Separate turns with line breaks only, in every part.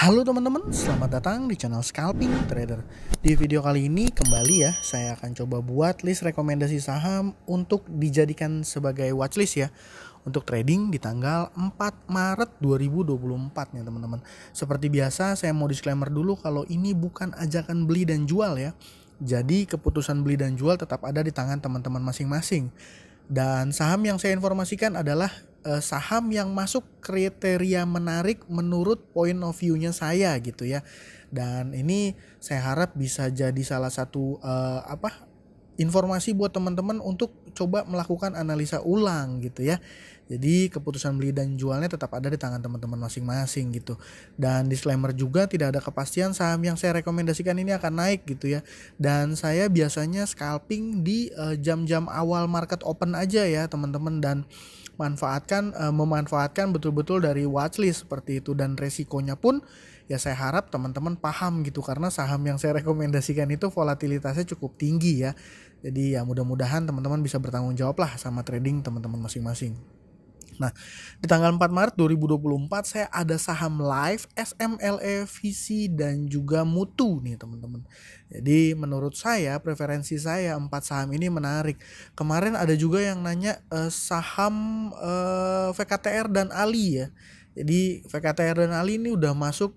Halo teman-teman, selamat datang di channel Scalping Trader. Di video kali ini kembali ya, saya akan coba buat list rekomendasi saham untuk dijadikan sebagai watchlist ya, untuk trading di tanggal 4 Maret 2024 nih teman-teman. Seperti biasa saya mau disclaimer dulu kalau ini bukan ajakan beli dan jual ya. Jadi keputusan beli dan jual tetap ada di tangan teman-teman masing-masing. Dan saham yang saya informasikan adalah saham yang masuk kriteria menarik menurut point of view-nya saya gitu ya. Dan ini saya harap bisa jadi salah satu informasi buat teman-teman untuk coba melakukan analisa ulang gitu ya. Jadi keputusan beli dan jualnya tetap ada di tangan teman-teman masing-masing gitu. Dan disclaimer juga, tidak ada kepastian saham yang saya rekomendasikan ini akan naik gitu ya. Dan saya biasanya scalping di jam-jam awal market open aja ya teman-teman, dan memanfaatkan betul-betul dari watchlist seperti itu. Dan resikonya pun ya saya harap teman-teman paham gitu, karena saham yang saya rekomendasikan itu volatilitasnya cukup tinggi ya. Jadi ya mudah-mudahan teman-teman bisa bertanggung jawab lah sama trading teman-teman masing-masing. Nah, di tanggal 4 Maret 2024 saya ada saham Live, SMLE, Visi, dan juga Mutu nih teman-teman. Jadi menurut saya, preferensi saya 4 saham ini menarik. Kemarin ada juga yang nanya saham VKTR dan Ali ya. Jadi VKTR dan Ali ini udah masuk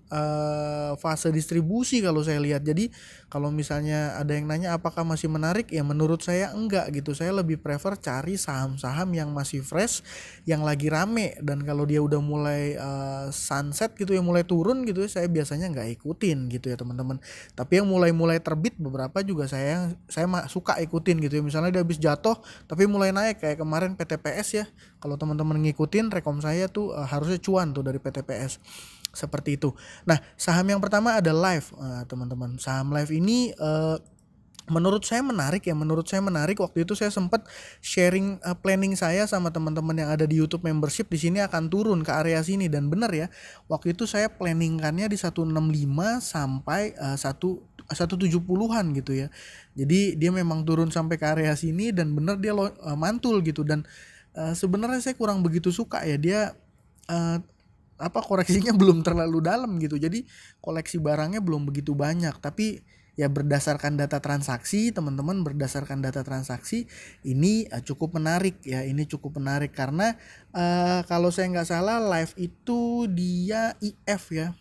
fase distribusi kalau saya lihat. Jadi kalau misalnya ada yang nanya apakah masih menarik, ya menurut saya enggak gitu. Saya lebih prefer cari saham-saham yang masih fresh, yang lagi rame. Dan kalau dia udah mulai sunset gitu ya, mulai turun gitu ya, saya biasanya nggak ikutin gitu ya teman-teman. Tapi yang mulai terbit beberapa juga saya suka ikutin gitu ya. Misalnya dia habis jatuh tapi mulai naik, kayak kemarin PTPS ya. Kalau teman-teman ngikutin rekom saya tuh harusnya cuan tuh dari PTPS. Seperti itu. Nah, saham yang pertama ada Live, teman-teman. Saham Live ini menurut saya menarik ya. Waktu itu saya sempat sharing planning saya sama teman-teman yang ada di YouTube membership, di sini akan turun ke area sini, dan benar ya. Waktu itu saya planningkannya di 165 sampai 170-an gitu ya. Jadi dia memang turun sampai ke area sini, dan benar dia mantul gitu. Dan sebenarnya saya kurang begitu suka ya, dia koreksinya belum terlalu dalam gitu. Jadi koleksi barangnya belum begitu banyak, tapi ya berdasarkan data transaksi teman-teman, ini cukup menarik ya. Ini cukup menarik karena kalau saya nggak salah Live itu dia IF ya.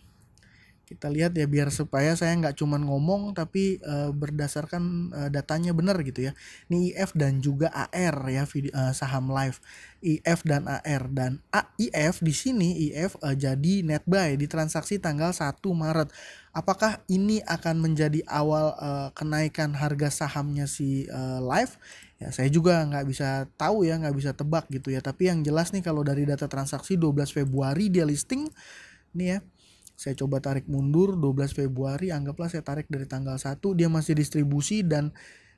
Kita lihat ya, biar supaya saya nggak cuman ngomong tapi berdasarkan datanya benar gitu ya. Ini IF dan juga AR ya, saham Live IF dan AR. Dan IF di sini jadi net buy di transaksi tanggal 1 Maret. Apakah ini akan menjadi awal kenaikan harga sahamnya si Live? Ya saya juga nggak bisa tahu ya, nggak bisa tebak gitu ya. Tapi yang jelas nih, kalau dari data transaksi 12 Februari dia listing nih ya. Saya coba tarik mundur 12 Februari, anggaplah saya tarik dari tanggal 1, dia masih distribusi, dan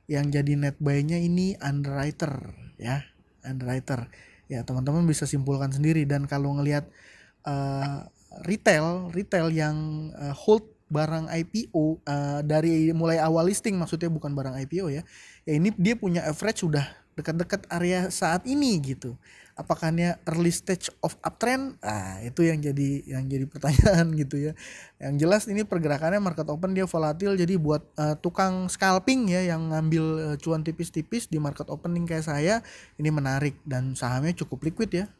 yang jadi net buy-nya ini underwriter ya. Underwriter. Ya teman-teman bisa simpulkan sendiri. Dan kalau ngelihat retail yang hold barang IPO dari mulai awal listing, maksudnya bukan barang IPO ya. Ya ini dia punya average sudah dekat-dekat area saat ini gitu. Apakah dia early stage of uptrend? Itu yang jadi pertanyaan gitu ya. Yang jelas ini pergerakannya market open dia volatil, jadi buat tukang scalping ya yang ngambil cuan tipis-tipis di market opening kayak saya, ini menarik. Dan sahamnya cukup liquid ya.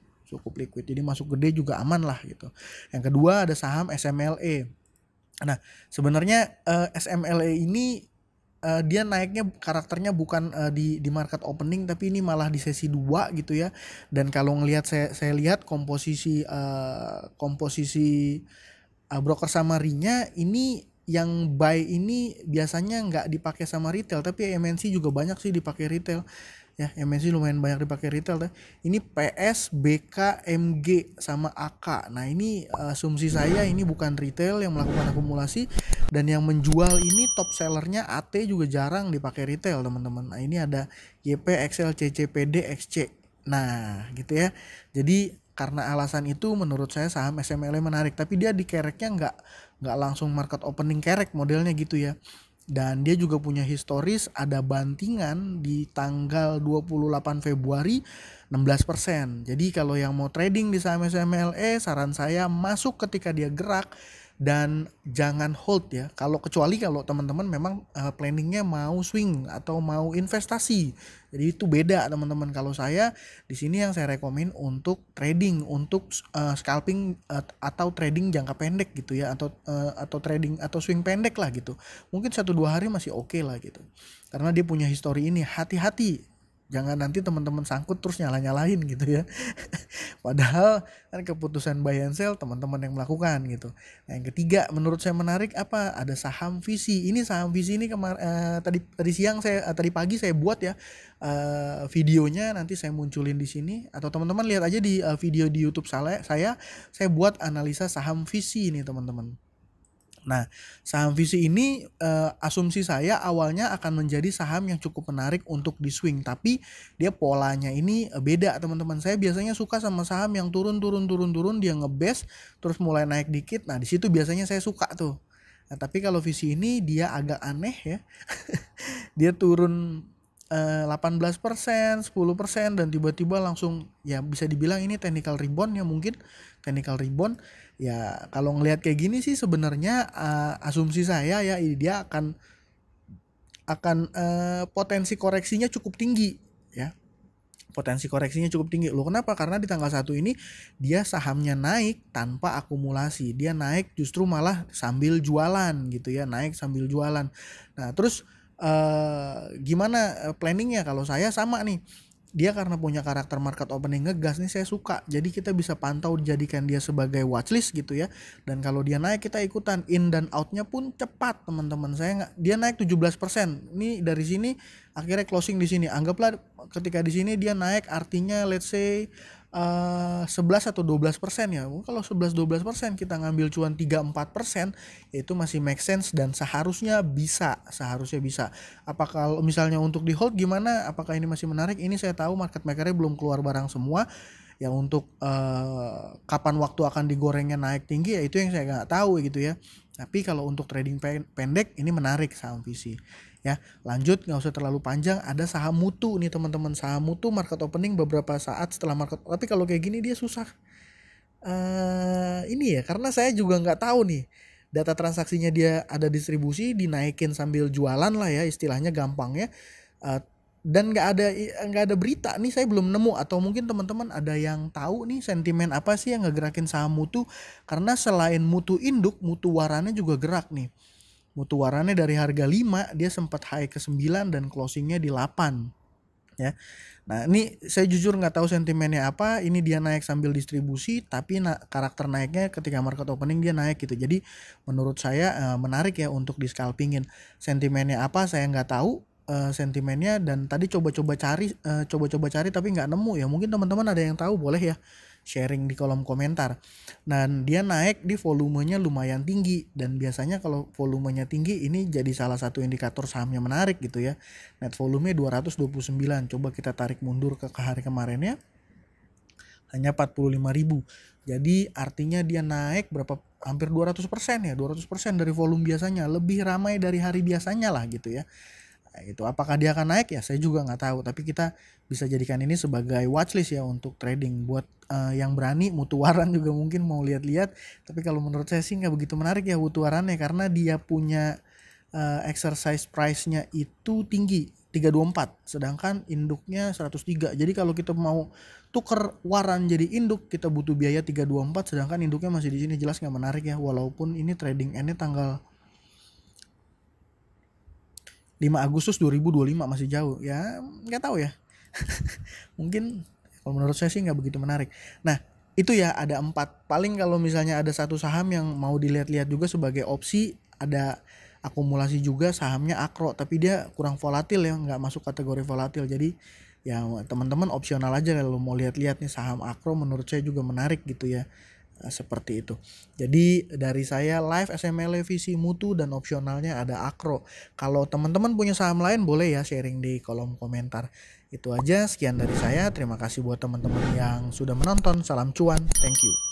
Jadi masuk gede juga aman lah gitu. Yang kedua ada saham SMLE. Nah, sebenarnya SMLE ini dia naiknya karakternya bukan di market opening, tapi ini malah di sesi 2 gitu ya. Dan kalau ngelihat saya lihat komposisi broker summary-nya ini, yang buy ini biasanya nggak dipakai sama retail, tapi MNC juga banyak sih dipakai retail. Ya, MNC lumayan banyak dipakai retail deh. Ini PS, BK, MG sama AK. Nah, ini asumsi saya ini bukan retail yang melakukan akumulasi, dan yang menjual ini top sellernya AT juga jarang dipakai retail, teman-teman. Nah, ini ada YP, XL, CCPD, XC. Nah, gitu ya. Jadi karena alasan itu menurut saya saham SMLE menarik, tapi dia di kereknya nggak langsung market opening kerek modelnya gitu ya. Dan dia juga punya historis, ada bantingan di tanggal 28 Februari 16%. Jadi kalau yang mau trading di saham SMLE, saran saya masuk ketika dia gerak dan jangan hold ya. Kecuali kalau teman-teman memang planningnya mau swing atau mau investasi. Jadi itu beda teman-teman. Kalau saya di sini yang saya rekomen untuk trading, untuk scalping atau trading jangka pendek gitu ya, atau trading atau swing pendek lah gitu. Mungkin 1-2 hari masih oke lah gitu. Karena dia punya histori ini. Hati-hati. Jangan nanti teman-teman sangkut terus nyala-nyalain gitu ya. Padahal kan keputusan buy and sell teman-teman yang melakukan gitu. Nah, yang ketiga menurut saya menarik apa? Ada saham visi. Ini saham visi ini tadi siang tadi pagi saya buat ya videonya, nanti saya munculin di sini atau teman-teman lihat aja di video di YouTube saya buat analisa saham visi ini teman-teman. Nah, saham visi ini asumsi saya awalnya akan menjadi saham yang cukup menarik untuk di swing, tapi dia polanya ini beda teman-teman. Saya biasanya suka sama saham yang turun dia ngebase terus mulai naik dikit. Nah, di situ biasanya saya suka tuh. Nah, tapi kalau visi ini dia agak aneh ya. Dia turun 18%, 10% dan tiba-tiba langsung ya bisa dibilang ini technical rebound ya, mungkin technical rebound. Ya kalau ngelihat kayak gini sih sebenarnya asumsi saya ya dia akan potensi koreksinya cukup tinggi ya. Potensi koreksinya cukup tinggi. Loh kenapa? Karena di tanggal 1 ini dia sahamnya naik tanpa akumulasi. Dia naik justru malah sambil jualan gitu ya, naik sambil jualan. Nah, terus gimana planningnya? Kalau saya sama nih, dia karena punya karakter market opening ngegas nih, saya suka. Jadi kita bisa pantau, jadikan dia sebagai watchlist gitu ya. Dan kalau dia naik kita ikutan, in dan outnya pun cepat teman-teman. Dia naik 17%. Ini dari sini akhirnya closing di sini. Anggaplah ketika di sini dia naik artinya let's say 11 atau 12% ya. Kalau 11-12% kita ngambil cuan 3-4%, itu masih make sense dan seharusnya bisa. Apa kalau misalnya untuk di hold gimana? Apakah ini masih menarik? Ini saya tahu market makernya belum keluar barang semua. Yang untuk kapan waktu akan digorengnya naik tinggi ya itu yang saya nggak tahu gitu ya. Tapi kalau untuk trading pendek ini menarik saham visi. Ya, lanjut nggak usah terlalu panjang. Ada saham Mutu nih teman-teman. Saham Mutu market opening beberapa saat setelah market. Tapi kalau kayak gini dia susah. Ini ya karena saya juga nggak tahu nih data transaksinya, dia ada distribusi dinaikin sambil jualan lah ya istilahnya gampangnya. Dan nggak ada berita nih, saya belum nemu. Atau mungkin teman-teman ada yang tahu nih sentimen apa sih yang ngegerakin saham Mutu? Karena selain Mutu induk, Mutu warannya juga gerak nih. Mutu warannya dari harga 5 dia sempat high ke 9 dan closingnya di 8 ya. Nah ini saya jujur nggak tahu sentimennya apa. Ini dia naik sambil distribusi, tapi karakter naiknya ketika market opening dia naik gitu. Jadi menurut saya menarik ya untuk di scalpingin. Sentimennya apa saya nggak tahu sentimennya, dan tadi coba-coba cari tapi nggak nemu ya. Mungkin teman-teman ada yang tahu boleh ya sharing di kolom komentar. Dan dia naik di volumenya lumayan tinggi, dan biasanya kalau volumenya tinggi ini jadi salah satu indikator sahamnya menarik gitu ya. Net volume 229. Coba kita tarik mundur ke hari kemarinnya, hanya 45.000. Jadi artinya dia naik berapa, hampir 200% ya, 200% dari volume biasanya, lebih ramai dari hari biasanya lah gitu ya. Nah, itu apakah dia akan naik ya saya juga nggak tahu, tapi kita bisa jadikan ini sebagai watchlist ya untuk trading. Buat yang berani Mutu Waran juga mungkin mau lihat-lihat, tapi kalau menurut saya sih nggak begitu menarik ya Mutu Warannya, karena dia punya exercise price-nya itu tinggi 324, sedangkan induknya 103. Jadi kalau kita mau tuker waran jadi induk kita butuh biaya 324, sedangkan induknya masih di sini, jelas nggak menarik ya. Walaupun ini trading end-nya tanggal 5 Agustus 2025 masih jauh ya, nggak tahu ya. Mungkin kalau menurut saya sih nggak begitu menarik. Nah itu ya ada 4. Paling kalau misalnya ada satu saham yang mau dilihat-lihat juga sebagai opsi, ada akumulasi juga sahamnya Akro, tapi dia kurang volatil ya, nggak masuk kategori volatil. Jadi ya teman-teman opsional aja kalau mau lihat-lihat nih saham Akro, menurut saya juga menarik gitu ya. Seperti itu. Jadi dari saya live SML visi Mutu dan opsionalnya ada Akro. Kalau teman-teman punya saham lain boleh ya sharing di kolom komentar. Itu aja, sekian dari saya. Terima kasih buat teman-teman yang sudah menonton. Salam cuan. Thank you.